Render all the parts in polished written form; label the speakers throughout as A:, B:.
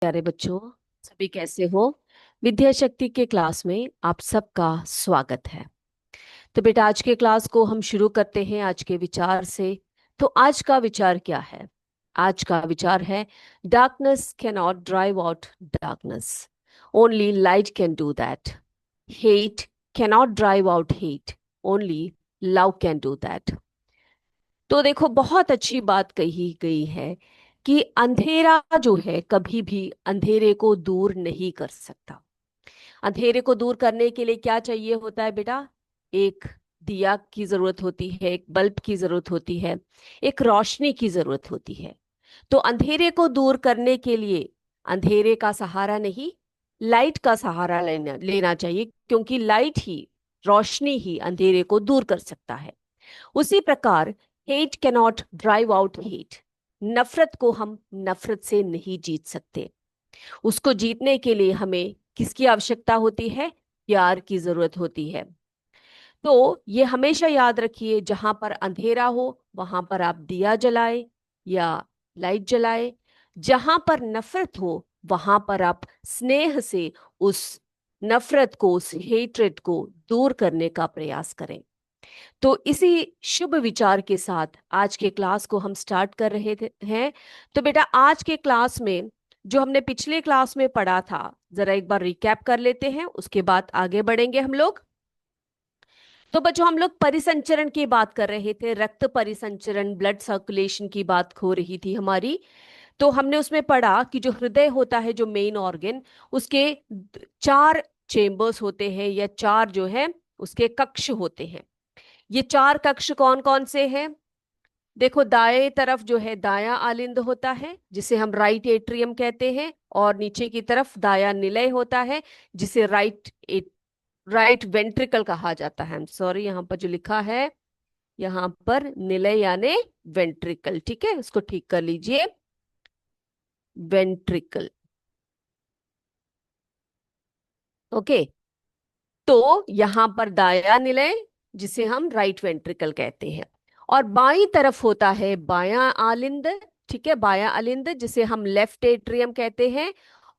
A: प्यारे बच्चों, सभी कैसे हो। विद्या शक्ति के क्लास में आप सबका स्वागत है। तो बेटा, आज के क्लास को हम शुरू करते हैं आज के विचार से। तो आज का विचार क्या है? आज का विचार है, darkness can not drive out darkness, only light can do that. Hate can not drive out hate, only love can do that. तो देखो, बहुत अच्छी बात कही गई है कि अंधेरा जो है कभी भी अंधेरे को दूर नहीं कर सकता। अंधेरे को दूर करने के लिए क्या चाहिए होता है बेटा? एक दिया की जरूरत होती है, एक बल्ब की जरूरत होती है, एक रोशनी की जरूरत होती है। तो अंधेरे को दूर करने के लिए अंधेरे का सहारा नहीं, लाइट का सहारा लेना लेना चाहिए, क्योंकि लाइट ही, रोशनी ही अंधेरे को दूर कर सकता है। उसी प्रकार hate cannot drive out hate, नफरत को हम नफरत से नहीं जीत सकते। उसको जीतने के लिए हमें किसकी आवश्यकता होती है? प्यार की जरूरत होती है। तो ये हमेशा याद रखिए, जहां पर अंधेरा हो वहां पर आप दिया जलाए या लाइट जलाए। जहां पर नफरत हो वहां पर आप स्नेह से उस नफरत को, उस हेट्रेड को दूर करने का प्रयास करें। तो इसी शुभ विचार के साथ आज के क्लास को हम स्टार्ट कर रहे हैं। तो बेटा, आज के क्लास में जो हमने पिछले क्लास में पढ़ा था, जरा एक बार रिकैप कर लेते हैं, उसके बाद आगे बढ़ेंगे हम लोग। तो बच्चों, हम लोग परिसंचरण की बात कर रहे थे, रक्त परिसंचरण, ब्लड सर्कुलेशन की बात हो रही थी हमारी। तो हमने उसमें पढ़ा कि जो हृदय होता है, जो मेन ऑर्गन, उसके चार चेम्बर्स होते हैं, या चार जो है उसके कक्ष होते हैं। ये चार कक्ष कौन कौन से हैं? देखो, दाएं तरफ जो है दायां आलिंद होता है, जिसे हम राइट एट्रियम कहते हैं, और नीचे की तरफ दायां निलय होता है, जिसे राइट वेंट्रिकल कहा जाता है। सॉरी, यहाँ पर जो लिखा है, यहाँ पर निलय यानी वेंट्रिकल, ठीक है, इसको ठीक कर लीजिए, वेंट्रिकल। ओके। तो यहां पर दायां निलय, जिसे हम राइट वेंट्रिकल कहते हैं, और बाईं तरफ होता है बायां आलिंद। ठीक है, बायां आलिंद जिसे हम लेफ्ट एट्रियम कहते हैं,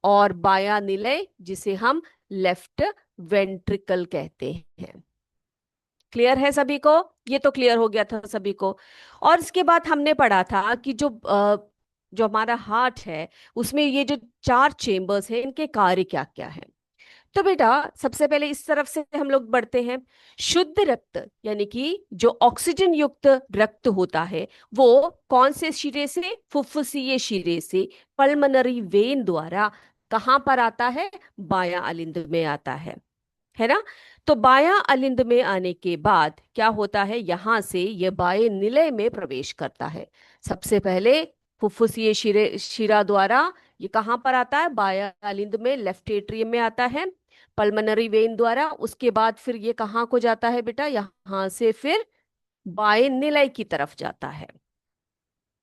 A: और बायां निलय जिसे हम लेफ्ट वेंट्रिकल कहते हैं। क्लियर है सभी को? ये तो क्लियर हो गया था सभी को। और इसके बाद हमने पढ़ा था कि जो हमारा हार्ट है, उसमें ये जो चार चेम्बर्स हैं, इनके कार्य क्या क्या है। तो बेटा, सबसे पहले इस तरफ से हम लोग बढ़ते हैं। शुद्ध रक्त यानी कि जो ऑक्सीजन युक्त रक्त होता है, वो कौन से शिरे से? फुफ्फुसीय शिरे से, पल्मनरी वेन द्वारा कहां पर आता है? बायां अलिंद में आता है ना। तो बायां अलिंद में आने के बाद क्या होता है? यहां से यह बाएं निलय में प्रवेश करता है। सबसे पहले फुफ्फुसीय शिरा द्वारा ये कहां पर आता है? बायां अलिंद में, लेफ्ट एट्रियम में आता है, पल्मनरी वेन द्वारा। उसके बाद फिर ये कहाँ को जाता है बेटा? यहां से फिर बाएं निलय की तरफ जाता है।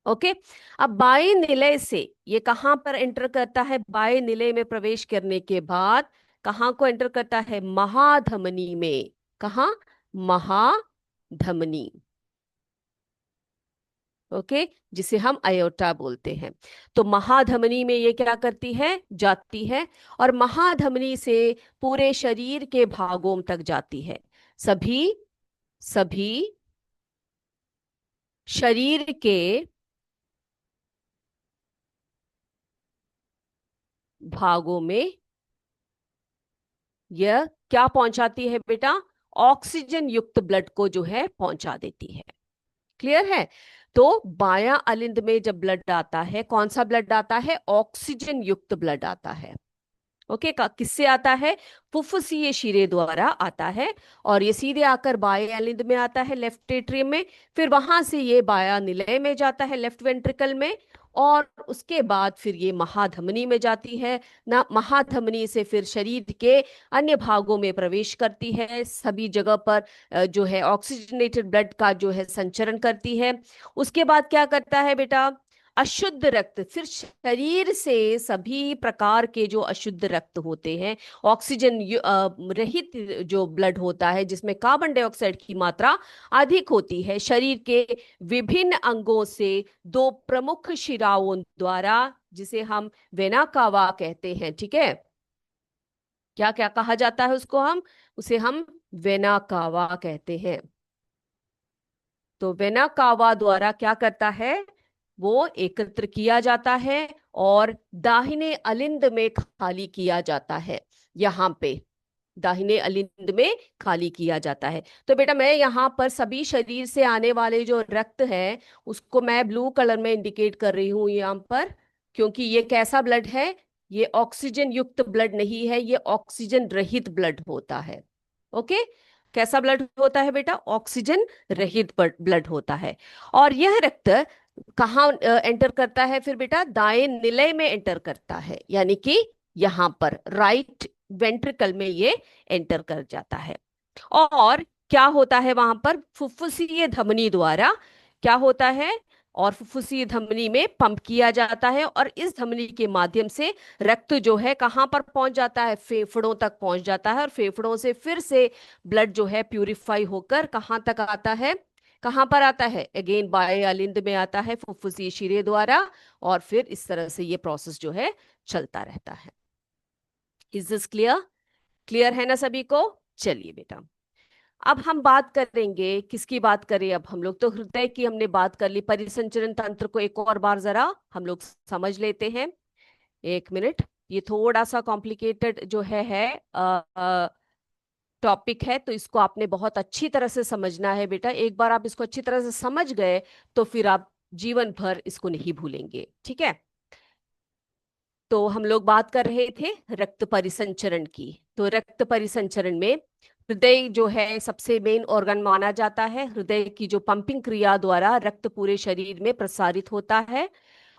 A: ओके। अब बाएं निलय से ये कहां पर एंटर करता है? बाएं निलय में प्रवेश करने के बाद कहां को एंटर करता है? महाधमनी में। कहा? महाधमनी। ओके, जिसे हम अयोटा बोलते हैं। तो महाधमनी में ये क्या करती है? जाती है, और महाधमनी से पूरे शरीर के भागों तक जाती है। सभी सभी शरीर के भागों में यह क्या पहुंचाती है बेटा? ऑक्सीजन युक्त ब्लड को जो है पहुंचा देती है। क्लियर है? तो बायां अलिंद में जब ब्लड आता है, कौन सा ब्लड आता है? ऑक्सीजन युक्त ब्लड आता है। ओके, किससे आता है? फुफ्फुसीय शिरे द्वारा आता है, और ये सीधे आकर बाएं अलिंद में आता है, लेफ्ट एट्रियम में। फिर वहां से ये बायां निलय में जाता है, लेफ्ट वेंट्रिकल में, और उसके बाद फिर ये महाधमनी में जाती है ना। महाधमनी से फिर शरीर के अन्य भागों में प्रवेश करती है, सभी जगह पर जो है ऑक्सीजनेटेड ब्लड का जो है संचरण करती है। उसके बाद क्या करता है बेटा? अशुद्ध रक्त, फिर शरीर से सभी प्रकार के जो अशुद्ध रक्त होते हैं, ऑक्सीजन रहित जो ब्लड होता है जिसमें कार्बन डाइऑक्साइड की मात्रा अधिक होती है, शरीर के विभिन्न अंगों से दो प्रमुख शिराओं द्वारा, जिसे हम वेना कावा कहते हैं, ठीक है, क्या क्या कहा जाता है उसको, हम उसे हम वेना कावा कहते हैं। तो वेना कावा द्वारा क्या करता है, वो एकत्र किया जाता है और दाहिने अलिंद में खाली किया जाता है, यहाँ पे दाहिने अलिंद में खाली किया जाता है। तो बेटा मैं यहाँ पर सभी शरीर से आने वाले जो रक्त है उसको मैं ब्लू कलर में इंडिकेट कर रही हूँ यहाँ पर, क्योंकि ये कैसा ब्लड है, ये ऑक्सीजन युक्त ब्लड नहीं है, ये ऑक्सीजन रहित ब्लड होता है। ओके, कैसा ब्लड होता है बेटा, ऑक्सीजन रहित ब्लड होता है। और यह रक्त कहाँ एंटर करता है फिर बेटा, दाएं निलय में एंटर करता है, यानी कि यहाँ पर राइट वेंट्रिकल में ये एंटर कर जाता है। और क्या होता है वहां पर, फुफ्फुसीय धमनी द्वारा क्या होता है, और फुफ्फुसीय धमनी में पंप किया जाता है, और इस धमनी के माध्यम से रक्त जो है कहाँ पर पहुंच जाता है, फेफड़ों तक पहुंच जाता है, और फेफड़ों से फिर से ब्लड जो है प्यूरिफाई होकर कहाँ तक आता है, कहाँ पर आता है, अगेन बाएं अलिंद में आता है फुफ्फुसीय शिरे द्वारा, और फिर इस तरह से ये प्रोसेस जो है चलता रहता है। इज दिस क्लियर, क्लियर है ना सभी को। चलिए बेटा, अब हम बात करेंगे, किसकी बात करें अब हम लोग, तो हृदय की हमने बात कर ली, परिसंचरण तंत्र को एक और बार जरा हम लोग समझ लेते हैं। एक मिनट, ये थोड़ा सा कॉम्प्लिकेटेड जो है टॉपिक है, तो इसको आपने बहुत अच्छी तरह से समझना है बेटा। एक बार आप इसको अच्छी तरह से समझ गए तो फिर आप जीवन भर इसको नहीं भूलेंगे, ठीक है। तो हम लोग बात कर रहे थे रक्त परिसंचरण की। तो रक्त परिसंचरण में हृदय जो है सबसे मेन ऑर्गन माना जाता है। हृदय की जो पंपिंग क्रिया द्वारा रक्त पूरे शरीर में प्रसारित होता है।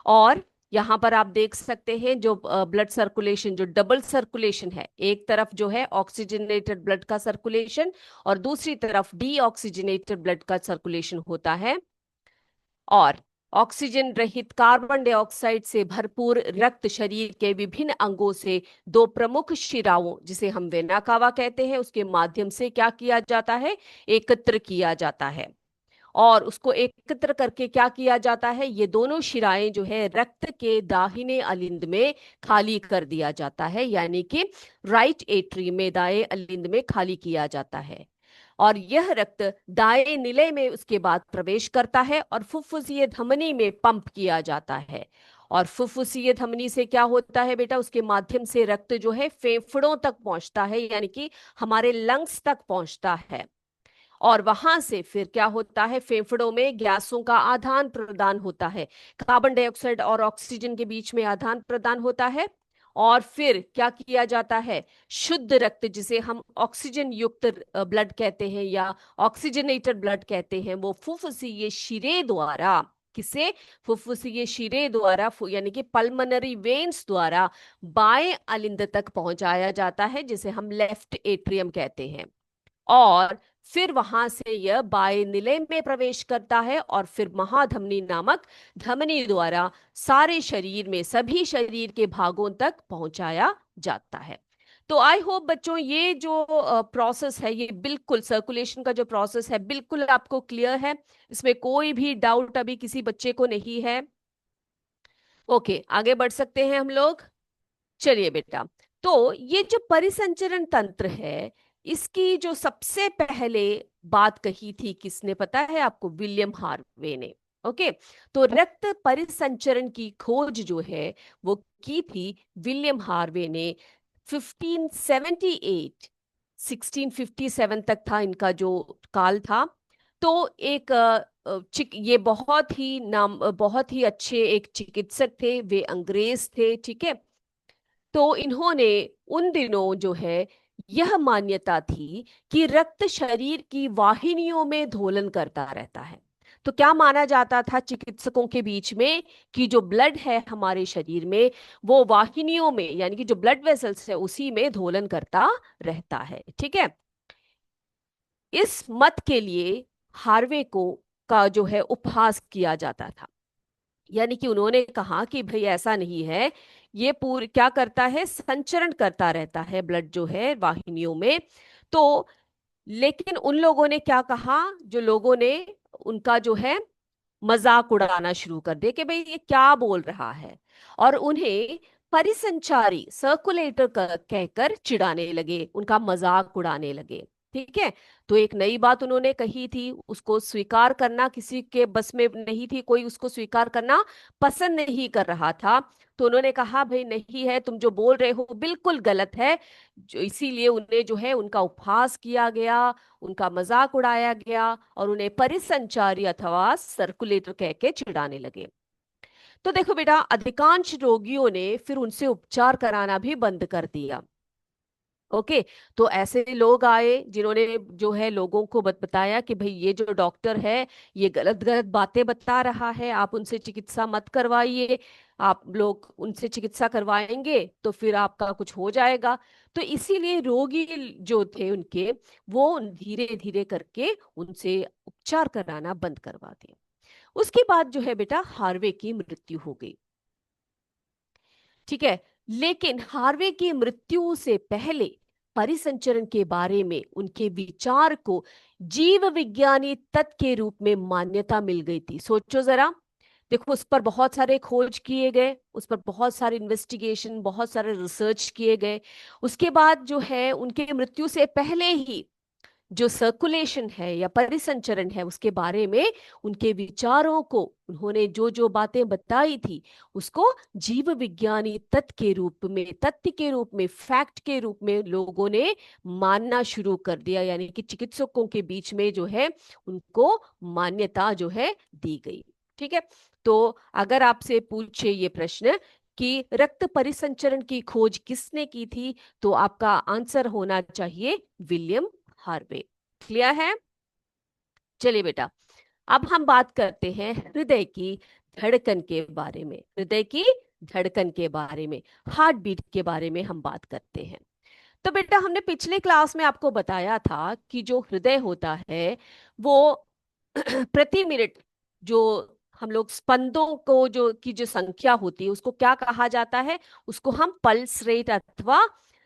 A: और यहाँ पर आप देख सकते हैं जो ब्लड सर्कुलेशन, जो डबल सर्कुलेशन है, एक तरफ जो है ऑक्सीजनेटेड ब्लड का सर्कुलेशन और दूसरी तरफ डीऑक्सीजनेटेड ब्लड का सर्कुलेशन होता है। और ऑक्सीजन रहित कार्बन डाइऑक्साइड से भरपूर रक्त शरीर के विभिन्न अंगों से दो प्रमुख शिराओं, जिसे हम वेना कावा कहते हैं, उसके माध्यम से क्या किया जाता है, एकत्र किया जाता है। और उसको एकत्र करके क्या किया जाता है, ये दोनों शिराएं जो है रक्त के दाहिने अलिंद में खाली कर दिया जाता है, यानी कि राइट एट्री में दाएं अलिंद में खाली किया जाता है। और यह रक्त दाएं निलय में उसके बाद प्रवेश करता है और फुफ्फुसीय धमनी में पंप किया जाता है। और फुफ्फुसीय धमनी से क्या होता है बेटा, उसके माध्यम से रक्त जो है फेफड़ों तक पहुंचता है, यानी कि हमारे लंग्स तक पहुंचता है। और वहां से फिर क्या होता है, फेफड़ों में गैसों का आदान प्रदान होता है, कार्बन डाइऑक्साइड और ऑक्सीजन के बीच में आदान प्रदान होता है। और फिर क्या किया जाता है, शुद्ध रक्त, जिसे हम ऑक्सीजन युक्त ब्लड कहते हैं या ऑक्सीजनेटेड ब्लड कहते हैं, वो फुफ्फुसीय शिरे द्वारा, किसे, फुफ्फुसीय शिरे द्वारा, यानी कि पल्मोनरी वेन्स द्वारा बाएं अलिंद तक पहुंचाया जाता है, जिसे हम लेफ्ट एट्रियम कहते हैं। और फिर वहां से यह बाएं निलय में प्रवेश करता है और फिर महाधमनी नामक धमनी द्वारा सारे शरीर में, सभी शरीर के भागों तक पहुंचाया जाता है। तो आई होप बच्चों ये जो प्रोसेस है, ये बिल्कुल सर्कुलेशन का जो प्रोसेस है बिल्कुल आपको क्लियर है, इसमें कोई भी डाउट अभी किसी बच्चे को नहीं है। ओके, आगे बढ़ सकते हैं हम लोग। चलिए बेटा, तो ये जो परिसंचरण तंत्र है, इसकी जो सबसे पहले बात कही थी किसने पता है आपको, विलियम हार्वे ने। ओके, तो रक्त परिसंचरण की खोज जो है वो की थी विलियम हार्वे ने 1578, 1657 तक था इनका जो काल था। तो एक ये बहुत ही अच्छे एक चिकित्सक थे, वे अंग्रेज थे, ठीक है। तो इन्होंने उन दिनों जो है यह मान्यता थी कि रक्त शरीर की वाहिनियों में दोलन करता रहता है। तो क्या माना जाता था चिकित्सकों के बीच में, कि जो ब्लड है हमारे शरीर में वो वाहिनियों में, यानी कि जो ब्लड वेसल्स है उसी में दोलन करता रहता है, ठीक है। इस मत के लिए हार्वे को का जो है उपहास किया जाता था। यानी कि उन्होंने कहा कि भाई ऐसा नहीं है, ये पूरी क्या करता है, संचरण करता रहता है ब्लड जो है वाहिनियों में। तो लेकिन उन लोगों ने क्या कहा, जो लोगों ने उनका जो है मजाक उड़ाना शुरू कर दिया कि भाई ये क्या बोल रहा है, और उन्हें परिसंचारी सर्कुलेटर कहकर चिढ़ाने लगे, उनका मजाक उड़ाने लगे। ठीक है। तो एक नई बात उन्होंने कही थी, उसको स्वीकार करना किसी के बस में नहीं थी, कोई उसको स्वीकार करना पसंद नहीं कर रहा था। तो उन्होंने कहा भाई नहीं है, तुम जो बोल रहे हो बिल्कुल गलत है। जो इसीलिए उन्हें जो है उनका उपहास किया गया, उनका मजाक उड़ाया गया, और उन्हें परिसंचारी अथवा सर्कुलेटर कह के चिढ़ाने लगे। तो देखो बेटा, अधिकांश रोगियों ने फिर उनसे उपचार कराना भी बंद कर दिया। ओके। तो ऐसे लोग आए जिन्होंने जो है लोगों को बताया कि भाई ये जो डॉक्टर है ये गलत गलत बातें बता रहा है, आप उनसे चिकित्सा मत करवाइए। आप लोग उनसे चिकित्सा करवाएंगे तो फिर आपका कुछ हो जाएगा। तो इसीलिए रोगी जो थे उनके, वो धीरे धीरे करके उनसे उपचार कराना बंद करवा दिया। उसके बाद जो है बेटा, हार्वे की मृत्यु हो गई। ठीक है। लेकिन हार्वे की मृत्यु से पहले परिसंचरण के बारे में उनके विचार को जीव विज्ञानी तत्व के रूप में मान्यता मिल गई थी। सोचो जरा, देखो उस पर बहुत सारे खोज किए गए, उस पर बहुत सारे इन्वेस्टिगेशन, बहुत सारे रिसर्च किए गए। उसके बाद जो है उनके मृत्यु से पहले ही जो सर्कुलेशन है या परिसंचरण है उसके बारे में उनके विचारों को, उन्होंने जो जो बातें बताई थी उसको जीव विज्ञानी तथ्य के रूप में, तथ्य के रूप में, फैक्ट के रूप में लोगों ने मानना शुरू कर दिया। यानी कि चिकित्सकों के बीच में जो है उनको मान्यता जो है दी गई। ठीक है। तो अगर आपसे पूछे ये प्रश्न कि रक्त परिसंचरण की खोज किसने की थी, तो आपका आंसर होना चाहिए विलियम हार्वे। क्लियर है? चलिए बेटा, अब हम बात करते हैं हृदय की धड़कन के बारे में, हृदय की धड़कन के बारे में, हार्ट बीट के बारे में हम बात करते हैं। तो बेटा, हमने पिछले क्लास में आपको बताया था कि जो हृदय होता है वो प्रति मिनट जो हम लोग स्पंदों को जो संख्या होती है उसको क्या कहा जाता है, उसको हम पल्स रेट अथवा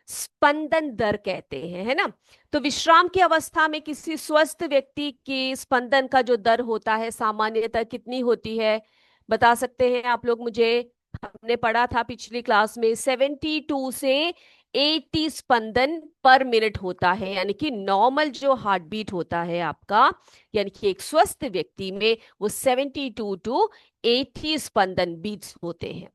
A: स्पंदन दर कहते हैं, है ना। तो विश्राम की अवस्था में किसी स्वस्थ व्यक्ति के स्पंदन का जो दर होता है सामान्यतः कितनी होती है, बता सकते हैं आप लोग मुझे? हमने पढ़ा था पिछली क्लास में 72 से 80 स्पंदन पर मिनट होता है। यानी कि नॉर्मल जो हार्ट बीट होता है आपका, यानी कि एक स्वस्थ व्यक्ति में वो 72 टू 80 स्पंदन बीट्स होते हैं।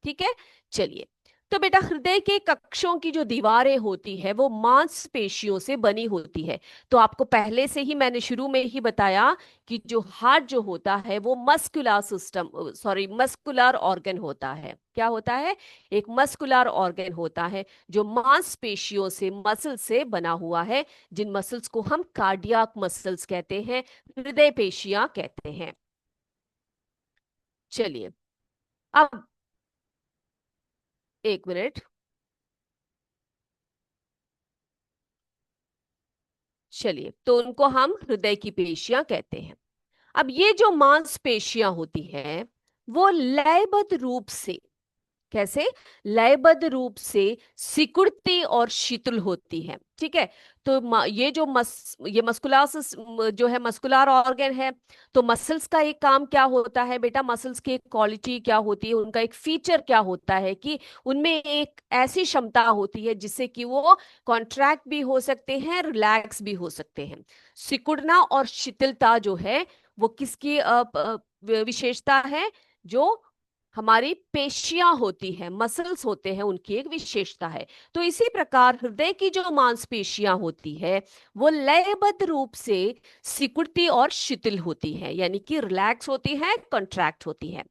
A: ठीक है। चलिए, तो बेटा हृदय के कक्षों की जो दीवारें होती है वो मांसपेशियों से बनी होती है। तो आपको पहले से ही मैंने शुरू में ही बताया कि जो हार्ट जो होता है वो muscular system, sorry muscular organ होता है। क्या होता है? एक मस्कुलर ऑर्गन होता है जो मांसपेशियों से, मसल से बना हुआ है, जिन मसल्स को हम कार्डियाक मसल्स कहते हैं, हृदय पेशियां कहते हैं। चलिए, अब एक मिनट। चलिए, तो उनको हम हृदय की पेशियां कहते हैं। अब ये जो मांसपेशियां होती हैं वो लयबद्ध रूप से, कैसे? लयबद्ध रूप से सिकुड़ती और शीतल होती है। ठीक है। तो ये मस्कुलासिस जो है मस्कुलर ऑर्गन है। तो मसल्स का एक काम क्या होता है बेटा, मसल्स की एक क्वालिटी क्या होती है, उनका एक फीचर क्या होता है कि उनमें एक ऐसी क्षमता होती है जिससे कि वो कॉन्ट्रैक्ट भी हो सकते हैं, रिलैक्स भी हो सकते हैं। सिकुड़ना और शिथिलता जो है वो किसकी विशेषता है? जो हमारी पेशियां होती हैं, मसल्स होते हैं, उनकी एक विशेषता है। तो इसी प्रकार हृदय की जो मांसपेशियां होती है वो लयबद्ध रूप से सिकुड़ती और शिथिल होती है, यानी कि रिलैक्स होती है, कॉन्ट्रैक्ट होती है।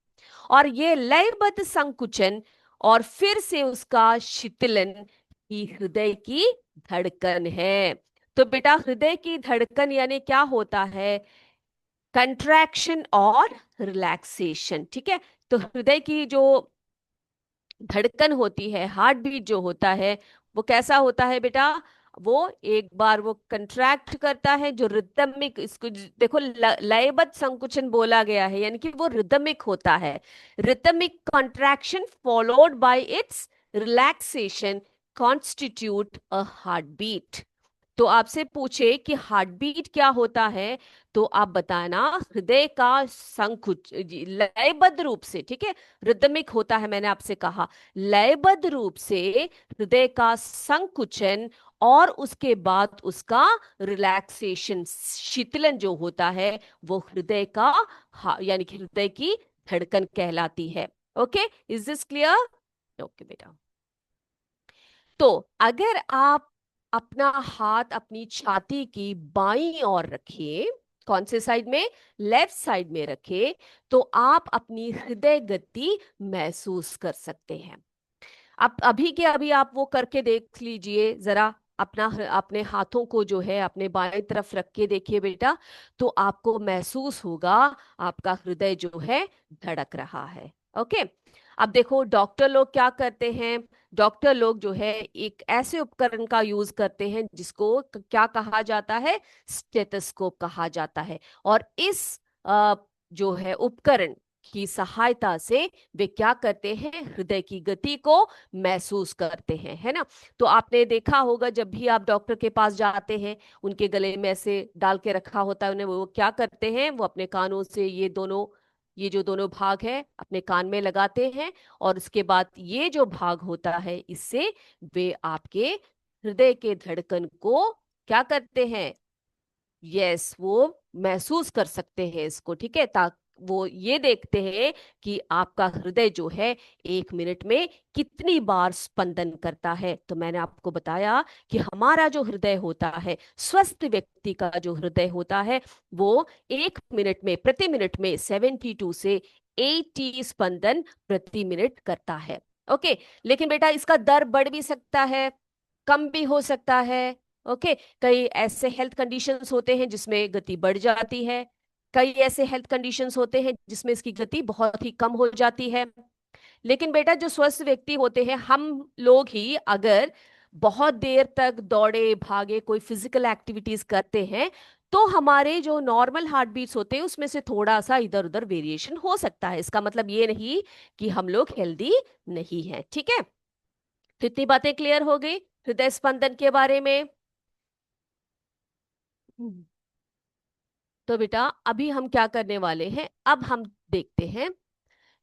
A: और ये लयबद्ध संकुचन और फिर से उसका शिथिलन ही हृदय की धड़कन है। तो बेटा हृदय की धड़कन यानी क्या होता है? कंट्रैक्शन और रिलैक्सेशन। ठीक है। तो हृदय की जो धड़कन होती है, हार्ट बीट जो होता है वो कैसा होता है बेटा? वो एक बार वो कंट्रैक्ट करता है, जो रिदमिक, इसको देखो लयबद्ध संकुचन बोला गया है, यानी कि वो रिदमिक होता है। Rhythmic contraction followed by its relaxation constitute a heart beat. तो आपसे पूछे कि हार्ट बीट क्या होता है, तो आप बताना हृदय का संकुच लयबद्ध रूप से, ठीक है, रिदमिक होता है, मैंने आपसे कहा लयबद्ध रूप से हृदय का संकुचन, और उसके बाद उसका रिलैक्सेशन, शीतलन जो होता है, वो हृदय का यानी कि हृदय की धड़कन कहलाती है। Okay, is this clear? Okay बेटा। तो अगर आप अपना हाथ अपनी छाती की बाईं ओर रखिए, कौन से साइड में? लेफ्ट साइड में रखे, तो आप अपनी हृदय गति महसूस कर सकते हैं। अब अभी के अभी आप वो करके देख लीजिए जरा, अपने हाथों को जो है अपने बाएं तरफ रख के देखिए बेटा, तो आपको महसूस होगा आपका हृदय जो है धड़क रहा है। ओके। अब देखो डॉक्टर लोग क्या करते हैं, डॉक्टर लोग जो है एक ऐसे उपकरण का यूज करते हैं जिसको क्या कहा जाता है? स्टेथोस्कोप कहा जाता है। और इस जो है उपकरण की सहायता से वे क्या करते हैं? हृदय की गति को महसूस करते हैं, है ना। तो आपने देखा होगा जब भी आप डॉक्टर के पास जाते हैं, उनके गले में ऐसे डाल के रखा होता है उन्हें, वो क्या करते हैं? वो अपने कानों से ये जो दोनों भाग है अपने कान में लगाते हैं, और उसके बाद ये जो भाग होता है, इससे वे आपके हृदय के धड़कन को क्या करते हैं? यस, वो महसूस कर सकते हैं इसको, ठीक है। ताकि वो ये देखते हैं कि आपका हृदय जो है 1 मिनट में कितनी बार स्पंदन करता है। तो मैंने आपको बताया कि हमारा जो हृदय होता है, स्वस्थ व्यक्ति का जो हृदय होता है, वो 1 मिनट में, प्रति मिनट में 72 से 80 स्पंदन प्रति मिनट करता है। ओके। लेकिन बेटा इसका दर बढ़ भी सकता है, कम भी हो सकता है। ओके। कई ऐसे हेल्थ कंडीशंस होते हैं जिसमें गति बढ़ जाती है, कई ऐसे हेल्थ कंडीशंस होते हैं जिसमें इसकी गति बहुत ही कम हो जाती है। लेकिन बेटा जो स्वस्थ व्यक्ति होते हैं, हम लोग ही अगर बहुत देर तक दौड़े भागे कोई फिजिकल एक्टिविटीज करते हैं, तो हमारे जो नॉर्मल हार्ट बीट्स होते हैं उसमें से थोड़ा सा इधर उधर वेरिएशन हो सकता है। इसका मतलब ये नहीं कि हम लोग हेल्दी नहीं हैं, ठीक है। तो इतनी बातें क्लियर हो गई हृदय स्पंदन के बारे में। हम्म। तो बेटा अभी हम क्या करने वाले हैं, अब हम देखते हैं।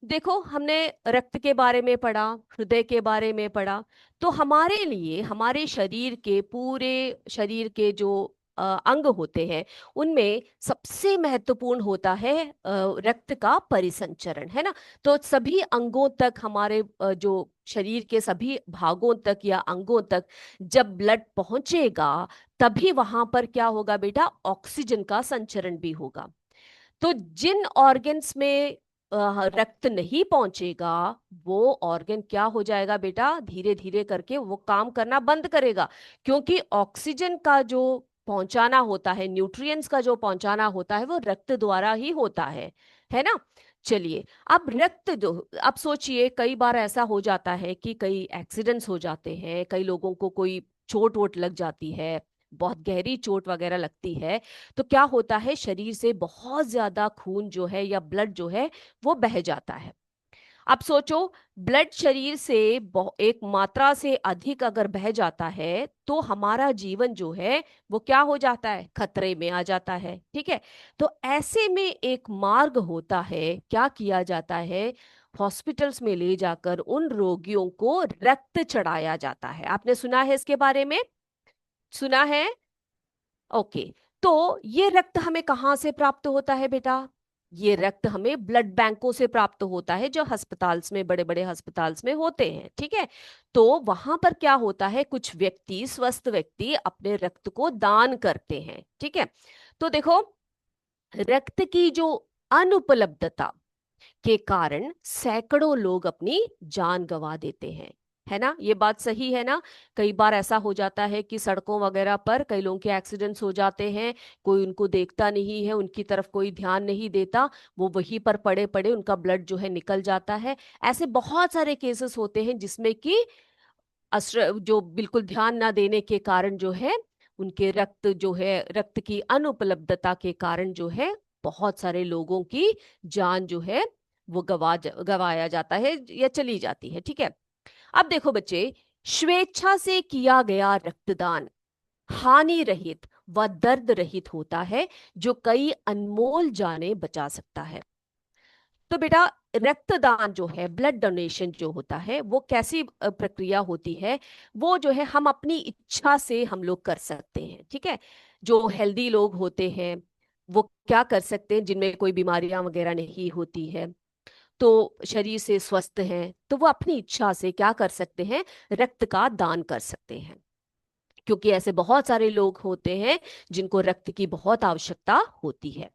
A: देखो हमने रक्त के बारे में पढ़ा, हृदय के बारे में पढ़ा। तो हमारे लिए हमारे शरीर के पूरे शरीर के जो अंग होते हैं, उनमें सबसे महत्वपूर्ण होता है रक्त का परिसंचरण, है ना। तो सभी अंगों तक, हमारे जो शरीर के सभी भागों तक या अंगों तक जब ब्लड पहुंचेगा, तभी वहां पर क्या होगा बेटा? ऑक्सीजन का संचरण भी होगा। तो जिन ऑर्गन्स में रक्त नहीं पहुंचेगा, वो ऑर्गन क्या हो जाएगा बेटा? धीरे धीरे करके वो काम करना बंद करेगा, क्योंकि ऑक्सीजन का जो पहुंचाना होता है, न्यूट्रिएंट्स का जो पहुंचाना होता है, वो रक्त द्वारा ही होता है ना। चलिए, अब रक्त जो, अब सोचिए कई बार ऐसा हो जाता है कि कई एक्सीडेंट्स हो जाते हैं, कई लोगों को कोई चोट वोट लग जाती है, बहुत गहरी चोट वगैरह लगती है, तो क्या होता है? शरीर से बहुत ज्यादा खून जो है या ब्लड जो है वो बह जाता है। अब सोचो, ब्लड शरीर से एक मात्रा से अधिक अगर बह जाता है, तो हमारा जीवन जो है वो क्या हो जाता है? खतरे में आ जाता है, ठीक है। तो ऐसे में एक मार्ग होता है, क्या किया जाता है? हॉस्पिटल्स में ले जाकर उन रोगियों को रक्त चढ़ाया जाता है। आपने सुना है इसके बारे में? सुना है? ओके। तो ये रक्त हमें कहाँ से प्राप्त होता है बेटा? ये रक्त हमें ब्लड बैंकों से प्राप्त होता है, जो अस्पताल्स में, बड़े बड़े अस्पताल्स में होते हैं, ठीक है। तो वहां पर क्या होता है? कुछ व्यक्ति, स्वस्थ व्यक्ति अपने रक्त को दान करते हैं, ठीक है। तो देखो, रक्त की जो अनुपलब्धता के कारण सैकड़ों लोग अपनी जान गंवा देते हैं, है ना। ये बात सही है ना। कई बार ऐसा हो जाता है कि सड़कों वगैरह पर कई लोगों के एक्सीडेंट्स हो जाते हैं, कोई उनको देखता नहीं है, उनकी तरफ कोई ध्यान नहीं देता, वो वहीं पर पड़े पड़े उनका ब्लड जो है निकल जाता है। ऐसे बहुत सारे केसेस होते हैं जिसमें कि जो बिल्कुल ध्यान ना देने के कारण जो है उनके रक्त की अनुपलब्धता के कारण जो है बहुत सारे लोगों की जान जो है वो गवाया जाता है या चली जाती है। ठीक है। अब देखो बच्चे, स्वेच्छा से किया गया रक्तदान हानि रहित व दर्द रहित होता है, जो कई अनमोल जानें बचा सकता है। तो बेटा, रक्तदान जो है, ब्लड डोनेशन जो होता है, वो कैसी प्रक्रिया होती है? वो जो है हम अपनी इच्छा से हम लोग कर सकते हैं। ठीक है। जो हेल्दी लोग होते हैं वो क्या कर सकते हैं, जिनमें कोई बीमारियां वगैरह नहीं होती है, तो शरीर से स्वस्थ हैं, तो वो अपनी इच्छा से क्या कर सकते हैं, रक्त का दान कर सकते हैं। क्योंकि ऐसे बहुत सारे लोग होते हैं जिनको रक्त की बहुत आवश्यकता होती है।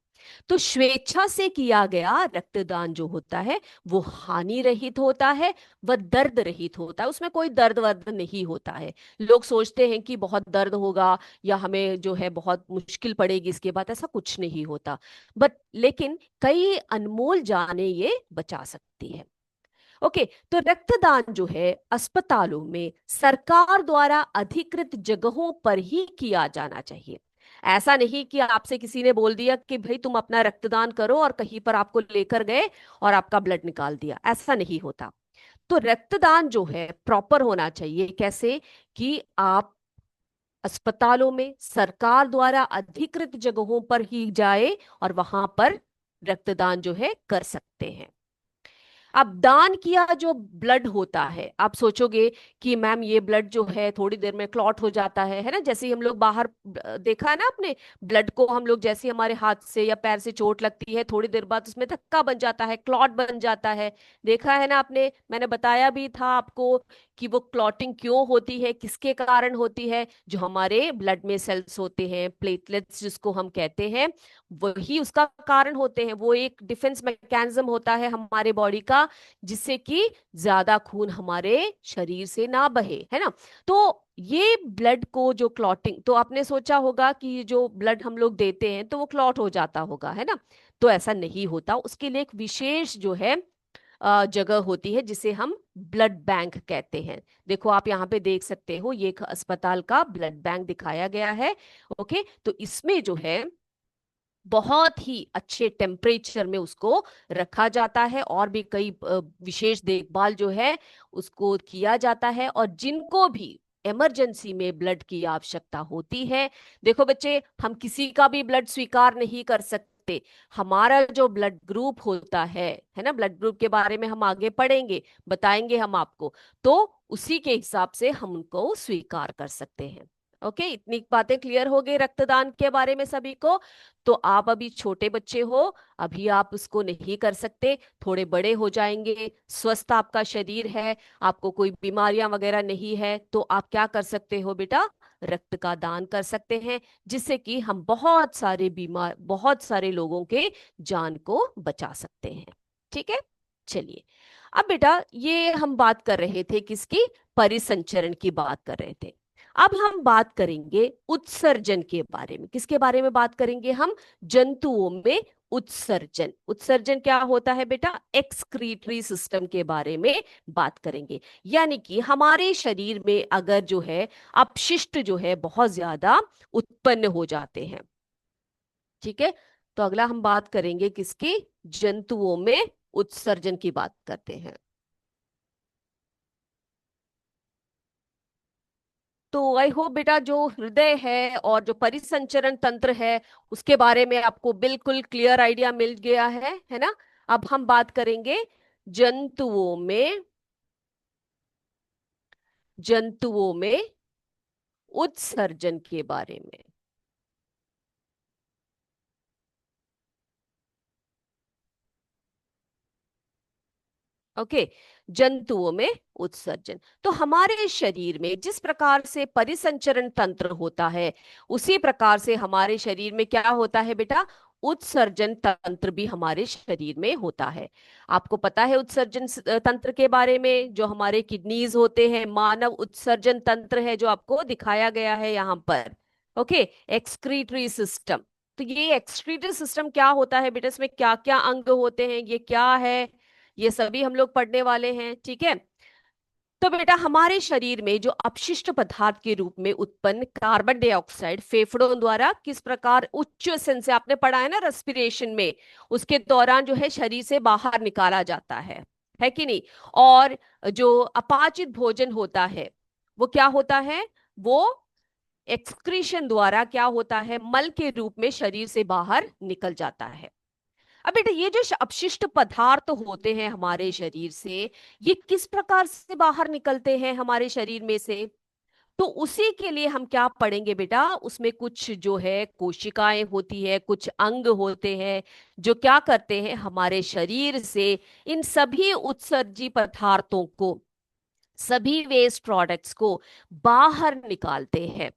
A: तो स्वेच्छा से किया गया रक्तदान जो होता है वो हानि रहित होता है, वह दर्द रहित होता है, उसमें कोई दर्द वर्द नहीं होता है। लोग सोचते हैं कि बहुत दर्द होगा या हमें जो है बहुत मुश्किल पड़ेगी इसके बाद, ऐसा कुछ नहीं होता। बट लेकिन कई अनमोल जाने ये बचा सकती है। ओके। तो रक्तदान जो है अस्पतालों में सरकार द्वारा अधिकृत जगहों पर ही किया जाना चाहिए। ऐसा नहीं कि आपसे किसी ने बोल दिया कि भाई तुम अपना रक्तदान करो और कहीं पर आपको लेकर गए और आपका ब्लड निकाल दिया, ऐसा नहीं होता। तो रक्तदान जो है प्रॉपर होना चाहिए। कैसे? कि आप अस्पतालों में सरकार द्वारा अधिकृत जगहों पर ही जाए और वहां पर रक्तदान जो है कर सकते हैं। अब दान किया जो ब्लड होता है, आप सोचोगे कि मैम ये ब्लड जो है थोड़ी देर में क्लॉट हो जाता है ना? जैसे ही हम लोग बाहर देखा है ना आपने, ब्लड को हम लोग जैसे ही हमारे हाथ से या पैर से चोट लगती है थोड़ी देर बाद उसमें धक्का बन जाता है, क्लॉट बन जाता है। देखा है ना आपने? मैंने बताया भी था आपको कि वो क्लॉटिंग क्यों होती है, किसके कारण होती है। जो हमारे ब्लड में सेल्स होते हैं, प्लेटलेट्स जिसको हम कहते हैं, वही उसका कारण होते हैं। वो एक डिफेंस मैकेनिज्म होता है हमारे बॉडी का, जिससे कि ज्यादा खून हमारे शरीर से ना बहे, है ना? तो ये ब्लड को जो क्लॉटिंग, तो आपने सोचा होगा कि ये जो ब्लड हम लोग देते हैं तो वो क्लॉट हो जाता होगा, है ना? तो ऐसा नहीं होता। उसके लिए एक विशेष जो है जगह होती है जिसे हम ब्लड बैंक कहते हैं। देखो आप यहाँ पे देख सकते हो, ये एक अस्पताल का ब्लड बैंक दिखाया गया है। ओके। तो इसमें जो है बहुत ही अच्छे टेम्परेचर में उसको रखा जाता है और भी कई विशेष देखभाल जो है उसको किया जाता है। और जिनको भी इमरजेंसी में ब्लड की आवश्यकता होती है, देखो बच्चे, हम किसी का भी ब्लड स्वीकार नहीं कर सकते। हमारा जो ब्लड ग्रुप होता है ना, ब्लड ग्रुप के बारे में हम आगे पढ़ेंगे, बताएंगे हम आपको, तो उसी के हिसाब से हम उनको स्वीकार कर सकते हैं। ओके। इतनी बातें क्लियर हो गई रक्तदान के बारे में सभी को? तो आप अभी छोटे बच्चे हो, अभी आप उसको नहीं कर सकते। थोड़े बड़े हो जाएंगे, स्वस्थ आपका शरीर है, आपको कोई बीमारियां वगैरह नहीं है, तो आप क्या कर सकते हो बेटा? रक्त का दान कर सकते हैं, जिससे कि हम बहुत सारे लोगों के जान को बचा सकते हैं। ठीक है। चलिए, अब बेटा ये हम बात कर रहे थे किसकी? परिसंचरण की बात कर रहे थे। अब हम बात करेंगे उत्सर्जन के बारे में। किसके बारे में बात करेंगे हम? जंतुओं में उत्सर्जन। उत्सर्जन क्या होता है बेटा? एक्सक्रीटरी सिस्टम के बारे में बात करेंगे। यानी कि हमारे शरीर में अगर जो है अपशिष्ट जो है बहुत ज्यादा उत्पन्न हो जाते हैं। ठीक है। तो अगला हम बात करेंगे किसकी? जंतुओं में उत्सर्जन की बात करते हैं। तो आई होप बेटा जो हृदय है और जो परिसंचरण तंत्र है उसके बारे में आपको बिल्कुल क्लियर आइडिया मिल गया है ना? अब हम बात करेंगे जंतुओं में जंतुओं में उत्सर्जन के बारे में। ओके। जंतुओं में उत्सर्जन, तो हमारे शरीर में जिस प्रकार से परिसंचरण तंत्र होता है उसी प्रकार से हमारे शरीर में क्या होता है बेटा? उत्सर्जन तंत्र भी हमारे शरीर में होता है। आपको पता है उत्सर्जन तंत्र के बारे में? जो हमारे किडनीज होते हैं, मानव उत्सर्जन तंत्र है जो आपको दिखाया गया है यहाँ पर। ओके। एक्सक्रीटरी सिस्टम, तो ये एक्सक्रीटरी सिस्टम क्या होता है बेटा? इसमें क्या क्या अंग होते हैं, ये क्या है, ये सभी हम लोग पढ़ने वाले हैं। ठीक है। तो बेटा हमारे शरीर में जो अपशिष्ट पदार्थ के रूप में उत्पन्न कार्बन डाइऑक्साइड फेफड़ों द्वारा किस प्रकार उच्च सेंस से आपने पढ़ा है ना रेस्पिरेशन में, उसके दौरान जो है शरीर से बाहर निकाला जाता है कि नहीं। और जो अपाचित भोजन होता है वो क्या होता है, वो एक्सक्रीशन द्वारा क्या होता है, मल के रूप में शरीर से बाहर निकल जाता है। अब बेटा ये जो अपशिष्ट पदार्थ होते हैं हमारे शरीर से, ये किस प्रकार से बाहर निकलते हैं हमारे शरीर में से, तो उसी के लिए हम क्या पढ़ेंगे बेटा, उसमें कुछ जो है कोशिकाएं होती है, कुछ अंग होते हैं जो क्या करते हैं हमारे शरीर से इन सभी उत्सर्जी पदार्थों को, सभी वेस्ट प्रोडक्ट्स को बाहर निकालते हैं।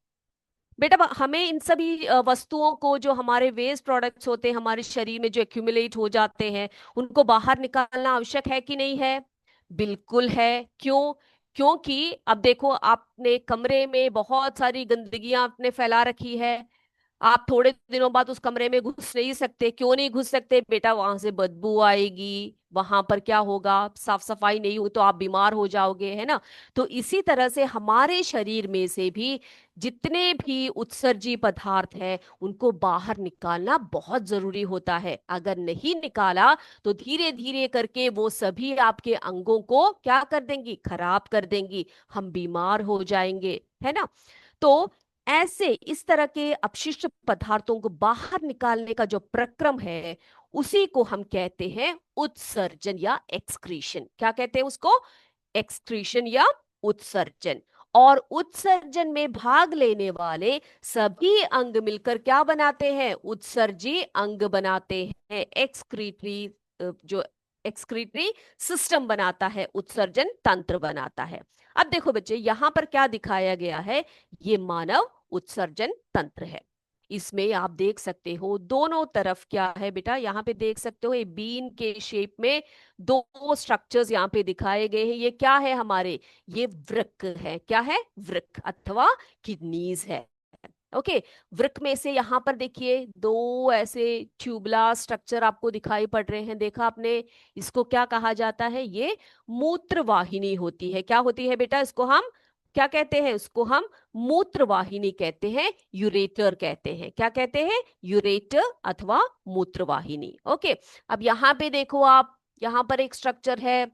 A: बेटा हमें इन सभी वस्तुओं को, जो हमारे वेस्ट प्रोडक्ट्स होते हैं हमारे शरीर में जो एक्यूमुलेट हो जाते हैं, उनको बाहर निकालना आवश्यक है कि नहीं है? बिल्कुल है। क्यों? क्योंकि अब देखो, आपने कमरे में बहुत सारी गंदगियां आपने फैला रखी है, आप थोड़े दिनों बाद उस कमरे में घुस नहीं सकते। क्यों नहीं घुस सकते बेटा? वहां से बदबू आएगी, वहां पर क्या होगा, साफ सफाई नहीं हो तो आप बीमार हो जाओगे, है ना। तो इसी तरह से हमारे शरीर में से भी जितने भी उत्सर्जी पदार्थ हैं उनको बाहर निकालना बहुत जरूरी होता है। अगर नहीं निकाला तो धीरे धीरे करके वो सभी आपके अंगों को क्या कर देंगी, खराब कर देंगी, हम बीमार हो जाएंगे, है ना। तो ऐसे इस तरह के अपशिष्ट पदार्थों को बाहर निकालने का जो प्रक्रम है उसी को हम कहते हैं उत्सर्जन या एक्सक्रीशन। क्या कहते हैं उसको? एक्सक्रीशन या उत्सर्जन। और उत्सर्जन में भाग लेने वाले सभी अंग मिलकर क्या बनाते हैं? उत्सर्जी अंग बनाते हैं। एक्सक्रीटरी जो एक्सक्रीटरी सिस्टम बनाता है, उत्सर्जन तंत्र बनाता है। अब देखो बच्चे, यहां पर क्या दिखाया गया है, ये मानव उत्सर्जन तंत्र है। इसमें आप देख सकते हो दोनों तरफ क्या है बेटा, यहाँ पे देख सकते हो ये बीन के शेप में दो स्ट्रक्चर्स यहाँ पे दिखाए गए हैं। ये क्या है हमारे, ये वृक्क है। क्या है? वृक्क अथवा किडनीज है। ओके। वृक्क में से यहाँ पर देखिए दो ऐसे ट्यूबुलर स्ट्रक्चर आपको दिखाई पड़ रहे हैं, देखा आपने? इसको क्या कहा जाता है? ये मूत्र वाहिनी होती है। क्या होती है बेटा? इसको हम क्या कहते हैं? इसको हम मूत्र वाहिनी कहते हैं, यूरेटर कहते हैं। क्या कहते हैं? यूरेटर अथवा मूत्र वाहिनी। ओके। अब यहाँ पे देखो आप, यहाँ पर एक स्ट्रक्चर है,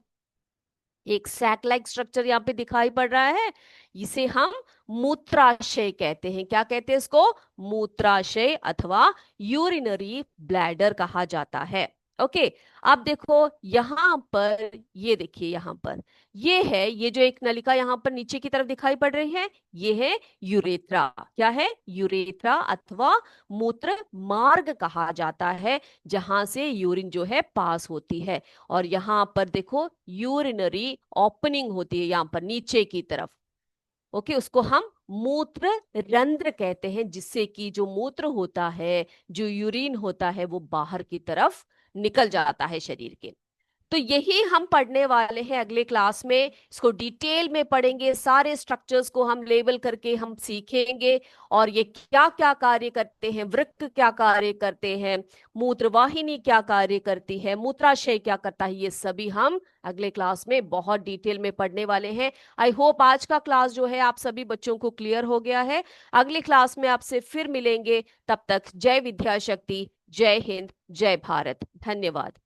A: एक सैक लाइक स्ट्रक्चर यहाँ पे दिखाई पड़ रहा है, इसे हम मूत्राशय कहते हैं। क्या कहते हैं इसको? मूत्राशय अथवा यूरिनरी ब्लैडर कहा जाता है। ओके। अब देखो यहाँ पर, ये देखिए यहाँ पर ये है, ये जो एक नलिका यहाँ पर नीचे की तरफ दिखाई पड़ रही है, ये है यूरेथ्रा। क्या है? यूरेथ्रा अथवा मूत्र मार्ग कहा जाता है, जहां से यूरिन जो है पास होती है। और यहाँ पर देखो यूरिनरी ओपनिंग होती है यहाँ पर नीचे की तरफ। ओके। उसको हम मूत्र रंध्र कहते हैं, जिससे कि जो मूत्र होता है, जो यूरिन होता है, वो बाहर की तरफ निकल जाता है शरीर के। तो यही हम पढ़ने वाले हैं अगले क्लास में। इसको डिटेल में पढ़ेंगे, सारे स्ट्रक्चर्स को हम लेबल करके हम सीखेंगे, और ये क्या क्या कार्य करते हैं, वृक्क क्या कार्य करते हैं, मूत्रवाहिनी क्या कार्य करती है, मूत्राशय क्या करता है, ये सभी हम अगले क्लास में बहुत डिटेल में पढ़ने वाले हैं। आई होप आज का क्लास जो है आप सभी बच्चों को क्लियर हो गया है। अगली क्लास में आपसे फिर मिलेंगे। तब तक जय विद्याशक्ति, जय हिंद, जय भारत। धन्यवाद।